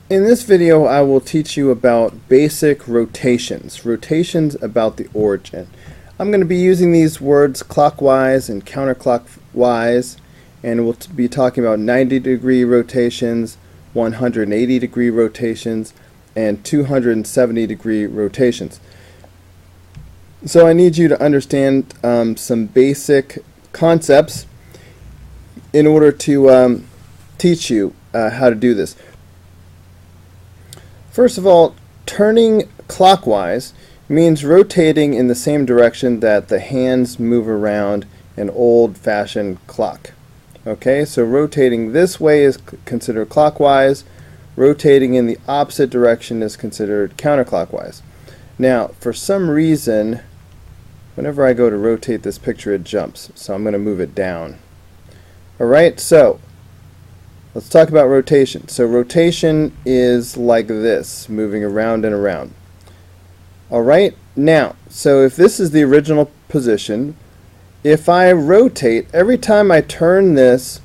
In this video, I will teach you about basic rotations, rotations about the origin. I'm going to be using these words clockwise and counterclockwise, and we'll be talking about 90-degree rotations, 180-degree rotations, and 270-degree rotations. So I need you to understand some basic concepts in order to teach you how to do this. First of all, turning clockwise means rotating in the same direction that the hands move around an old-fashioned clock. Okay, so rotating this way is considered clockwise. Rotating in the opposite direction is considered counterclockwise. Now, for some reason, whenever I go to rotate this picture, it jumps. So I'm going to move it down. Alright, so let's talk about rotation. So rotation is like this, moving around and around. Alright, now, so if this is the original position, if I rotate, every time I turn this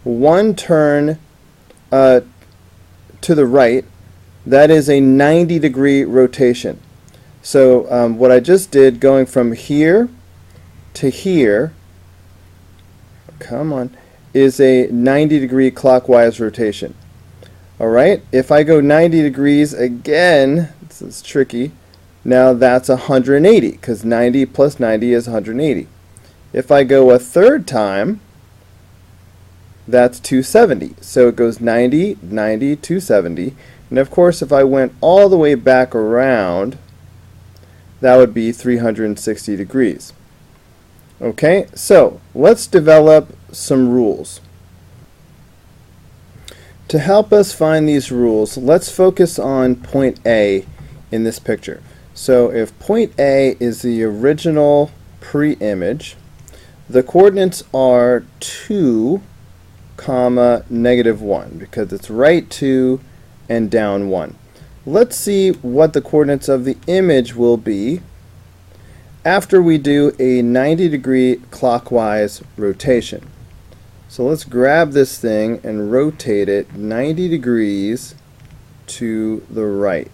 one turn to the right, that is a 90-degree rotation. So what I just did, going from here to here, come on, is a 90-degree clockwise rotation. Alright, if I go 90 degrees again, this is tricky, now that's 180, because 90 plus 90 is 180. If I go a third time, that's 270. So it goes 90, 90, 270. And of course, if I went all the way back around, that would be 360 degrees. Okay, so let's develop some rules. To help us find these rules, let's focus on point A in this picture. So if point A is the original pre-image, the coordinates are 2, -1, because it's right 2 and down 1. Let's see what the coordinates of the image will be after we do a 90-degree clockwise rotation. So let's grab this thing and rotate it 90 degrees to the right.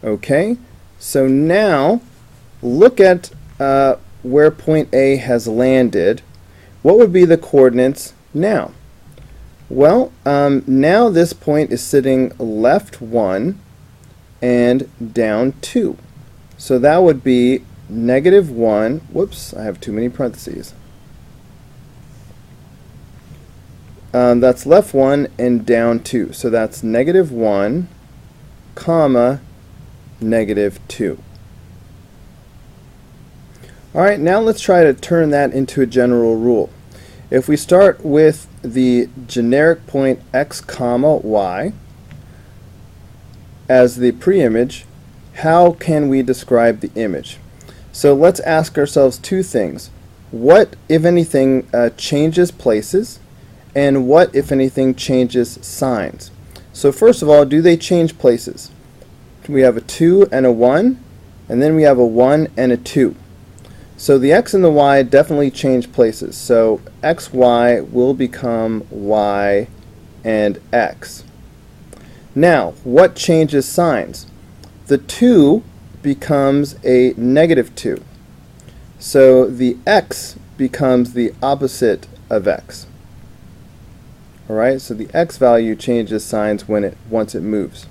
Okay, so now look at where point A has landed. What would be the coordinates now? Well, now this point is sitting left 1 and down 2. So that would be -1, whoops, I have too many parentheses. That's left 1 and down 2. So that's -1, -2. Alright, now let's try to turn that into a general rule. If we start with the generic point x, y as the pre-image, how can we describe the image? So let's ask ourselves two things. What, if anything, changes places? And what, if anything, changes signs? So first of all, do they change places? We have a 2 and a 1, and then we have a 1 and a 2. So the x and the y definitely change places. So x, y will become y and x. Now, what changes signs? The 2 becomes a -2. So the x becomes the opposite of x. Alright, so the x value changes signs once it moves.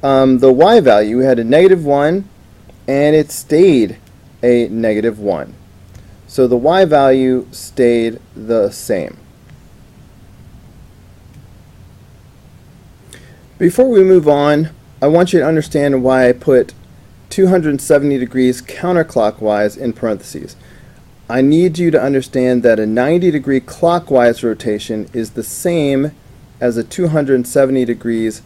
The y value had a -1 and it stayed a -1. So the y value stayed the same. Before we move on, I want you to understand why I put 270 degrees counterclockwise in parentheses. I need you to understand that a 90-degree clockwise rotation is the same as a 270 degrees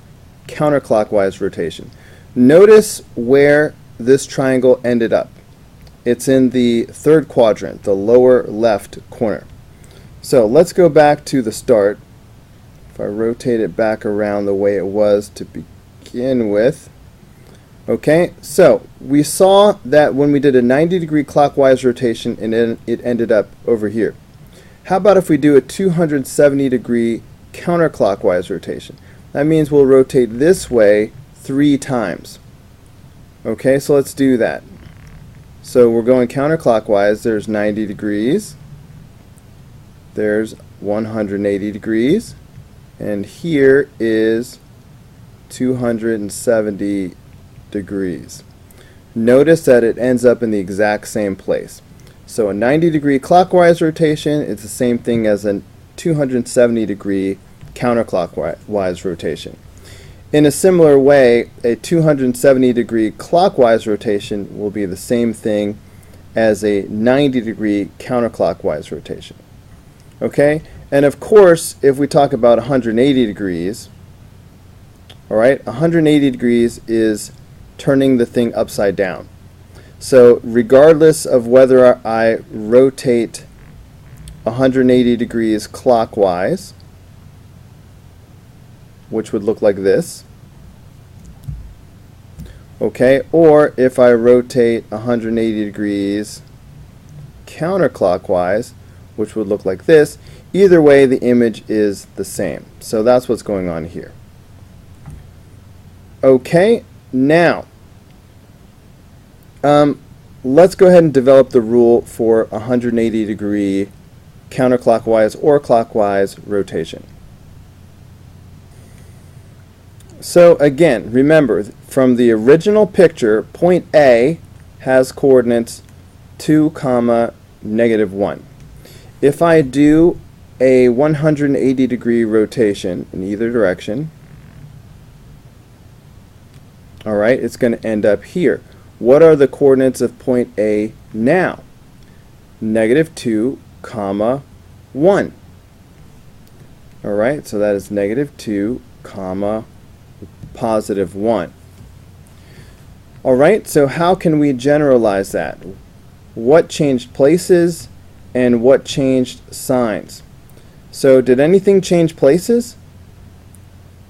counterclockwise rotation. Notice where this triangle ended up. It's in the third quadrant, the lower left corner. So let's go back to the start. If I rotate it back around the way it was to begin with. Okay, so we saw that when we did a 90-degree clockwise rotation, and it ended up over here. How about if we do a 270-degree counterclockwise rotation? That means we'll rotate this way 3 times. Okay, so let's do that. So we're going counterclockwise. There's 90 degrees. There's 180 degrees. And here is 270 degrees. Notice that it ends up in the exact same place. So a 90-degree clockwise rotation is the same thing as a 270-degree counterclockwise rotation. In a similar way, a 270-degree clockwise rotation will be the same thing as a 90-degree counterclockwise rotation. Okay? And of course, if we talk about 180 degrees, all right, 180 degrees is turning the thing upside down. So regardless of whether I rotate 180 degrees clockwise, which would look like this, okay, or if I rotate 180 degrees counterclockwise, which would look like this, either way the image is the same. So that's what's going on here. Okay, now let's go ahead and develop the rule for 180 degree counterclockwise or clockwise rotation. So again, remember from the original picture, point A has coordinates 2, -1. If I do a 180 degree rotation in either direction, all right, it's going to end up here. What are the coordinates of point A now? -2, 1. All right, so that is -2, +1. All right, so how can we generalize that? What changed places and what changed signs? So did anything change places?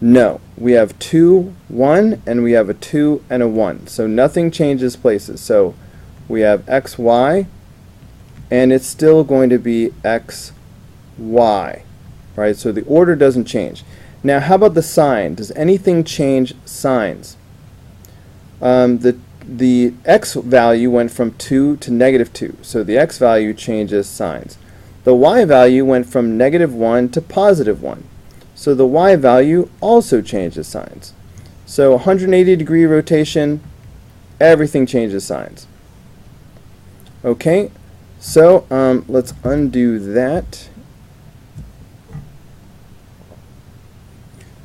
No. We have 2, 1, and we have a 2 and a 1. So nothing changes places. So we have xy, and it's still going to be xy. Right? So the order doesn't change. Now how about the sign? Does anything change signs? The x value went from 2 to -2. So the x value changes signs. The y value went from -1 to +1. So the y value also changes signs. So 180 degree rotation, everything changes signs. Okay, so let's undo that.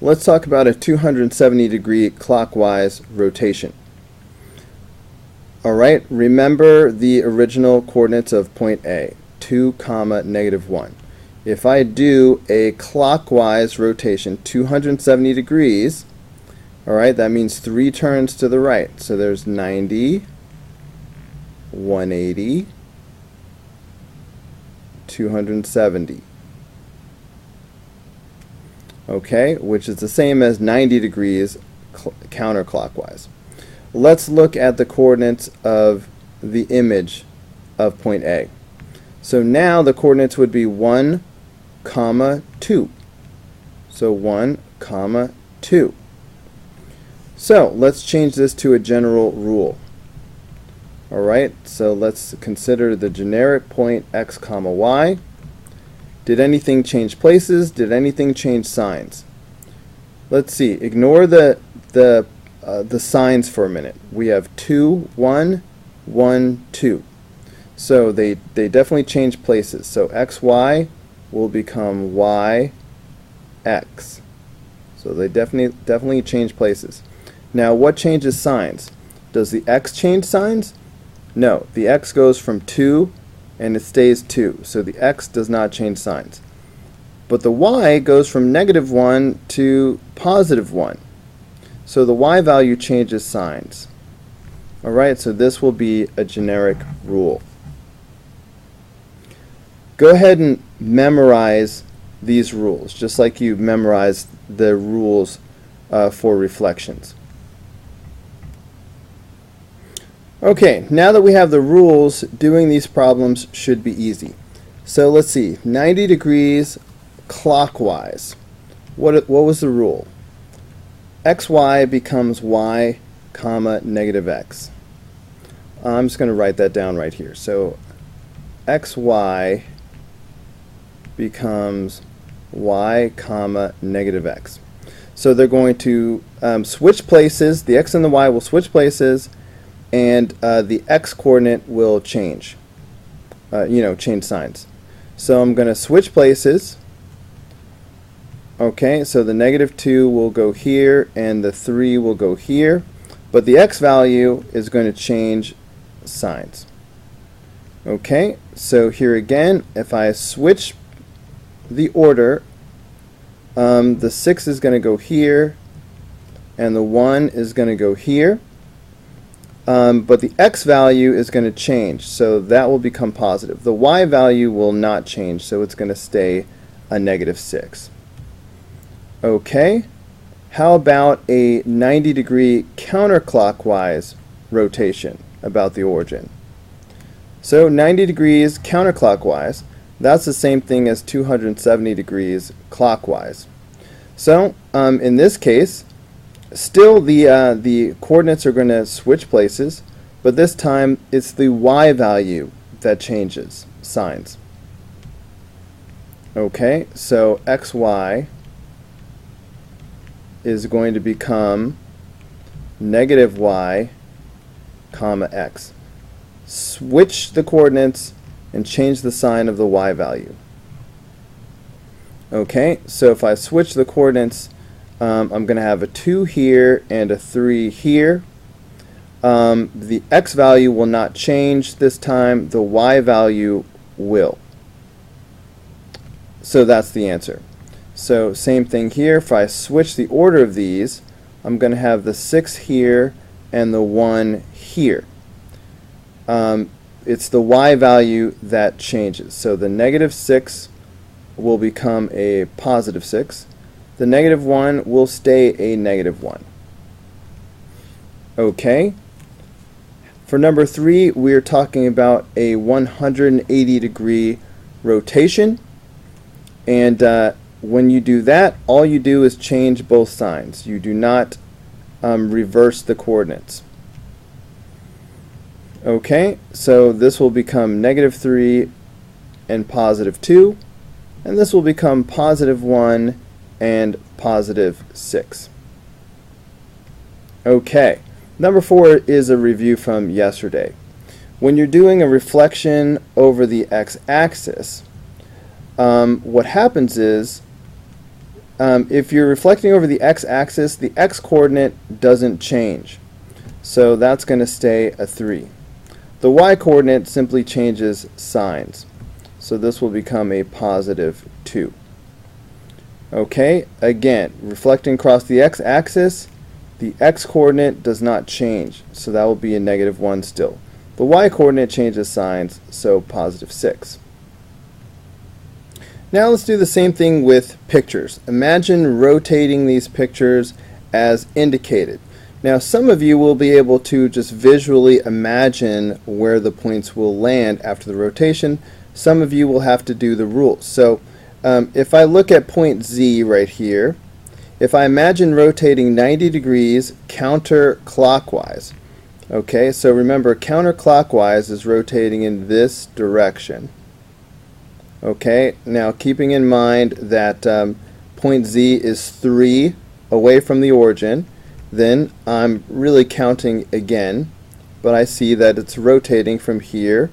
Let's talk about a 270 degree clockwise rotation. All right, remember the original coordinates of point A, 2, -1. If I do a clockwise rotation, 270 degrees, all right, that means 3 turns to the right. So there's 90, 180, 270. Okay, which is the same as 90 degrees counterclockwise. Let's look at the coordinates of the image of point A. So now the coordinates would be 1, 2. So 1, 2. So let's change this to a general rule. All right, so let's consider the generic point x, y. Did anything change places? Did anything change signs? Let's see. Ignore the signs for a minute. We have 2, 1, 1, 2. So they definitely change places. So xy will become y, x. So they definitely change places. Now what changes signs? Does the x change signs? No. The x goes from 2 and it stays 2. So the x does not change signs. But the y goes from -1 to +1. So the y value changes signs. All right, so this will be a generic rule. Go ahead and memorize these rules, just like you memorized the rules for reflections. Okay, now that we have the rules, doing these problems should be easy. So let's see, 90 degrees clockwise. What was the rule? xy becomes y comma negative x. I'm just going to write that down right here. So xy becomes y comma negative x. So they're going to switch places. The x and the y will switch places, and the x coordinate will change. Change signs. So I'm going to switch places. Okay, so the -2 will go here, and the 3 will go here, but the x value is going to change signs. Okay, so here again, if I switch the order, the 6 is going to go here, and the 1 is going to go here, but the x value is going to change, so that will become positive. The y value will not change, so it's going to stay a -6. Okay, how about a 90-degree counterclockwise rotation about the origin? So 90 degrees counterclockwise, that's the same thing as 270 degrees clockwise. So in this case, still the coordinates are going to switch places, but this time it's the y value that changes signs. Okay, so xy is going to become -y comma x. Switch the coordinates and change the sign of the y value. Okay, so if I switch the coordinates, I'm going to have a 2 here and a 3 here. The x value will not change this time, the y value will. So that's the answer. So same thing here, if I switch the order of these, I'm going to have the 6 here and the 1 here. It's the y value that changes. So the -6 will become a +6. The -1 will stay a -1. Okay. For number 3, we're talking about a 180-degree rotation. And when you do that, all you do is change both signs. You do not reverse the coordinates. Okay, so this will become -3 and +2, and this will become +1 and +6. Okay, number 4 is a review from yesterday. When you're doing a reflection over the x-axis, what happens is, if you're reflecting over the x-axis, the x-coordinate doesn't change. So that's going to stay a 3. The y-coordinate simply changes signs. So this will become a +2. Okay, again, reflecting across the x-axis, the x-coordinate does not change. So that will be a -1 still. The y-coordinate changes signs, so +6. Now let's do the same thing with pictures. Imagine rotating these pictures as indicated. Now some of you will be able to just visually imagine where the points will land after the rotation. Some of you will have to do the rules. So if I look at point Z right here, if I imagine rotating 90 degrees counterclockwise, okay, so remember counterclockwise is rotating in this direction. Okay, now keeping in mind that point Z is 3 away from the origin, then I'm really counting again, but I see that it's rotating from here,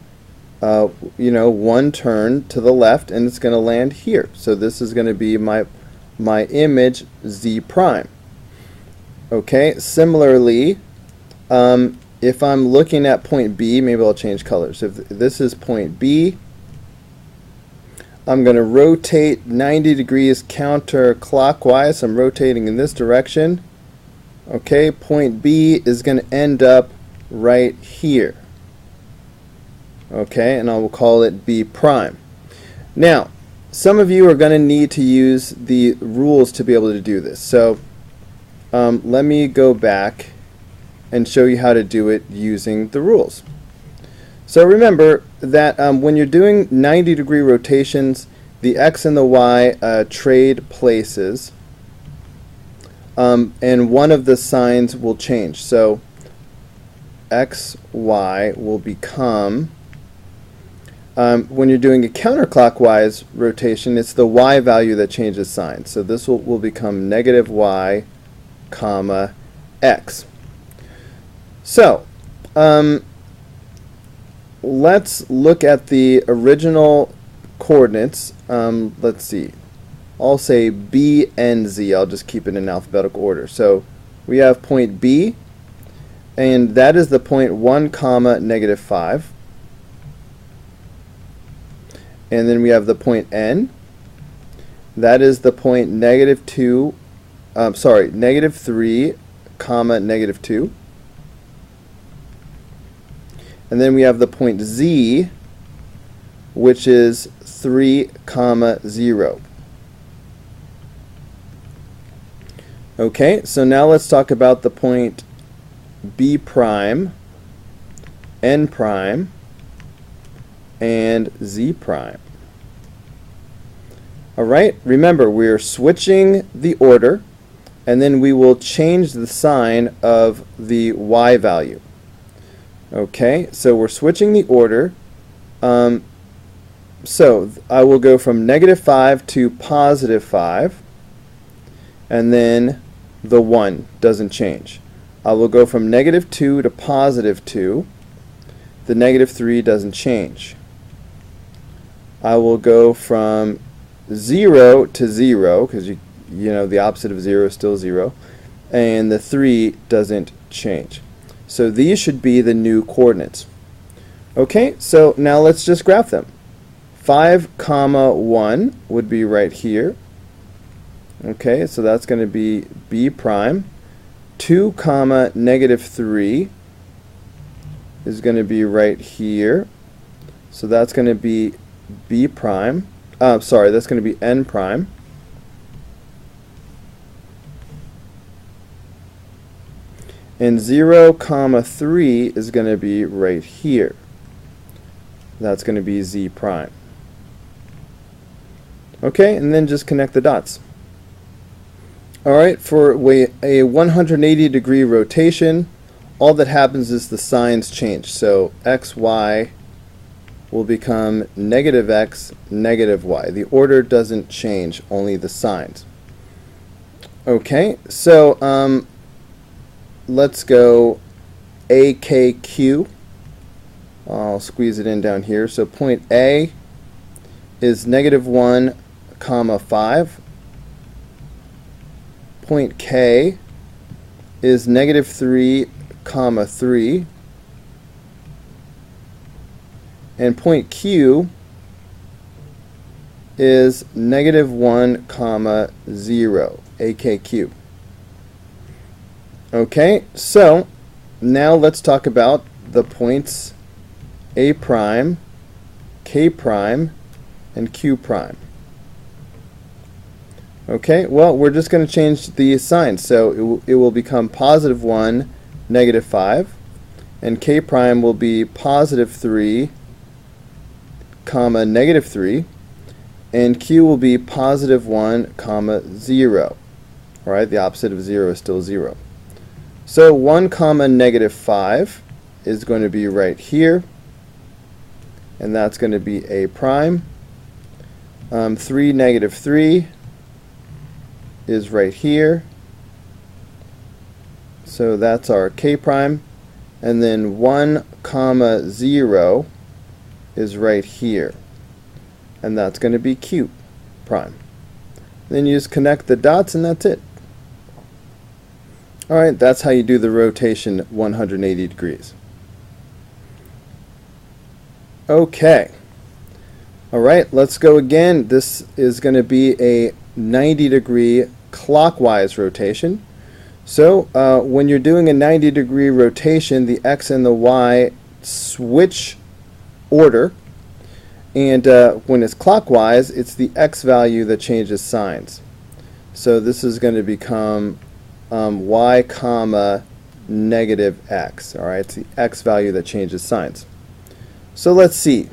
1 turn to the left, and it's going to land here. So this is going to be my image Z prime. Okay, similarly, if I'm looking at point B, maybe I'll change colors. If this is point B, I'm going to rotate 90 degrees counterclockwise. I'm rotating in this direction. Okay, point B is going to end up right here. Okay, and I will call it B prime. Now, some of you are going to need to use the rules to be able to do this. So let me go back and show you how to do it using the rules. So remember that when you're doing 90-degree rotations, the x and the y trade places. and one of the signs will change. So x, y will become, when you're doing a counterclockwise rotation, it's the y value that changes sign. So this will become negative y, comma, x. So let's look at the original coordinates. Let's see. I'll say B and Z. I'll just keep it in alphabetical order. So we have point B, and that is the point 1 comma negative 5. And then we have the point N. That is the point negative 2, negative 3 comma negative 2. And then we have the point Z, which is 3 comma 0. Okay, so now let's talk about the point B prime, N prime, and Z prime. Alright, remember we're switching the order, and then we will change the sign of the Y value. Okay, so we're switching the order. So I will go from negative 5 to positive 5, and then the 1 doesn't change. I will go from negative 2 to positive 2. The negative 3 doesn't change. I will go from 0 to 0, because you know the opposite of 0 is still 0, and the 3 doesn't change. So these should be the new coordinates. Okay, so now let's just graph them. 5 comma 1 would be right here. Okay, so that's going to be B prime. 2 comma negative 3 is going to be right here. So that's going to be B prime. That's going to be N prime. And 0 comma 3 is going to be right here. That's going to be Z prime. Okay, and then just connect the dots. Alright, for a 180 degree rotation, all that happens is the signs change. So x, y will become negative x, negative y. The order doesn't change, only the signs. Okay, so let's go AKQ. I'll squeeze it in down here. So point A is negative 1 comma 5. Point K is negative 3 comma 3. And point Q is negative 1 comma 0, AKQ. Okay, so now let's talk about the points A prime, K prime, and Q prime. Okay, well, we're just going to change the signs. So it will become positive 1, negative 5, and K prime will be positive 3, comma, negative 3, and Q will be positive 1, comma, 0. All right, the opposite of 0 is still 0. So 1, comma, negative 5 is going to be right here, and that's going to be A prime. 3, negative 3 is right here, so that's our K prime, and then 1 comma 0 is right here, and that's going to be Q prime. Then you just connect the dots, and that's it. Alright, that's how you do the rotation 180 degrees. Okay, alright, let's go again. This is going to be a 90-degree clockwise rotation. So when you're doing a 90-degree rotation, the X and the Y switch order, and when it's clockwise, it's the X value that changes signs. So this is going to become Y comma negative X. All right, it's the X value that changes signs. So let's see.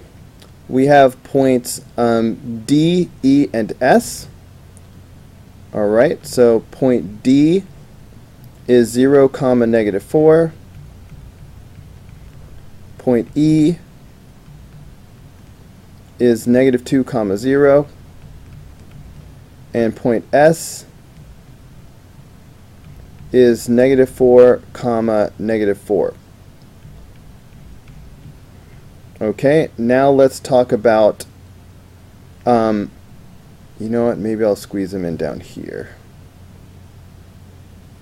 We have points D, E, and S. Alright, so point D is 0, comma, negative 4. Point E is negative 2, comma, 0. And point S is negative 4, comma, negative 4. Okay, now let's talk about, you know what, maybe I'll squeeze them in down here.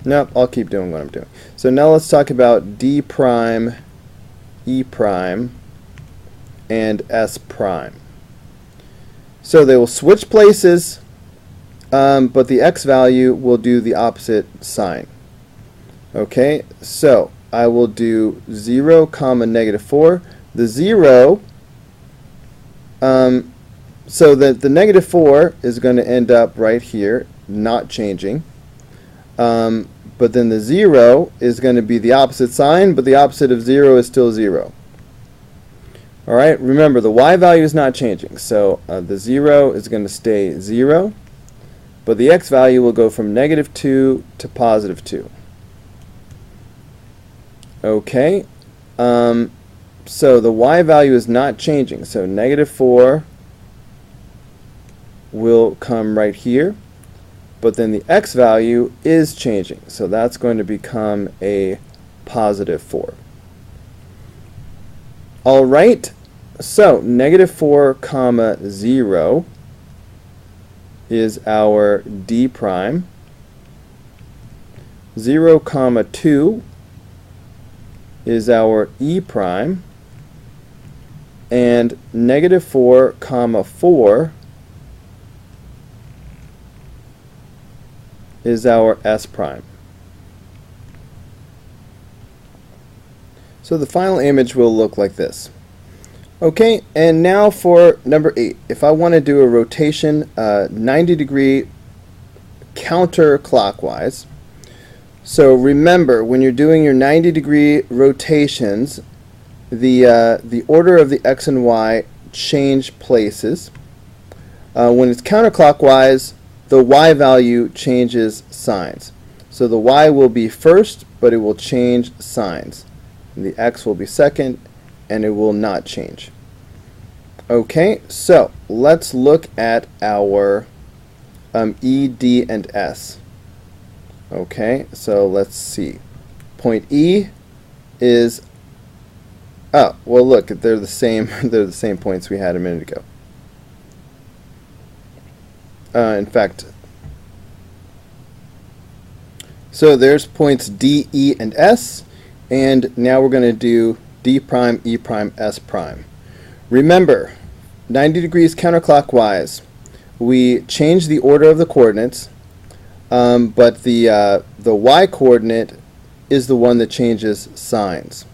Nope, I'll keep doing what I'm doing. So now let's talk about D prime, E prime, and S prime. So they will switch places, but the x value will do the opposite sign. Okay, so I will do 0, comma, negative 4. The 0, so the negative 4 is going to end up right here, not changing. But then the 0 is going to be the opposite sign, but the opposite of 0 is still 0. Alright, remember the y value is not changing, so the 0 is going to stay 0, but the x value will go from negative 2 to positive 2. Okay, so the y value is not changing, so negative 4 will come right here, but then the x value is changing, so that's going to become a positive 4. Alright, so negative 4, comma, 0 is our D prime. 0, comma, 2 is our E prime. And negative 4, comma, 4 is our S prime. So the final image will look like this. Okay, and now for number 8. If I want to do a rotation 90-degree counterclockwise, so remember when you're doing your 90-degree rotations, the order of the x and y change places. When it's counterclockwise, the y value changes signs. So the y will be first, but it will change signs. And the x will be second, and it will not change. Okay, so let's look at our E, D, and S. Okay, so let's see. Point E is, oh, well look, they're the same they're the same points we had a minute ago. In fact, so there's points D, E, and S, and now we're going to do D prime, E prime, S prime. Remember, 90 degrees counterclockwise, we change the order of the coordinates, but the y coordinate is the one that changes signs.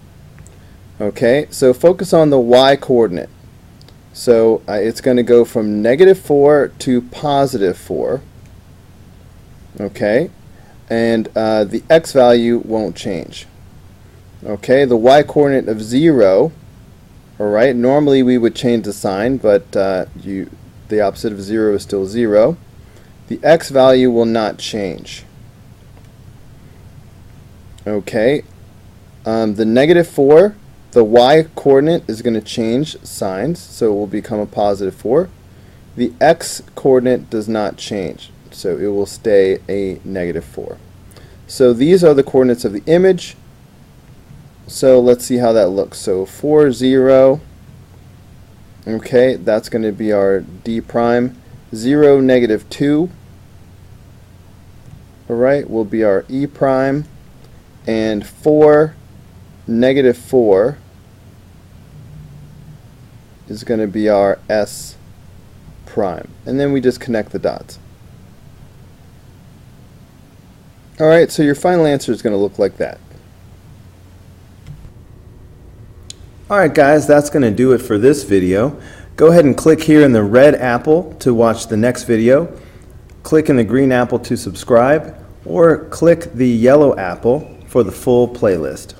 Okay, so focus on the y coordinate. So it's going to go from negative 4 to positive 4. Okay, and the x value won't change. Okay, the y coordinate of 0, alright, normally we would change the sign, but the opposite of 0 is still 0. The x value will not change. Okay, the negative 4, the y coordinate is going to change signs, so it will become a positive 4. The x coordinate does not change, so it will stay a negative 4. So these are the coordinates of the image. So let's see how that looks. So 4, 0, okay, that's going to be our D prime. 0, negative 2, alright, will be our E prime. And 4, negative 4 is going to be our S prime. And then we just connect the dots. Alright, so your final answer is going to look like that. Alright guys, that's going to do it for this video. Go ahead and click here in the red apple to watch the next video. Click in the green apple to subscribe, or click the yellow apple for the full playlist.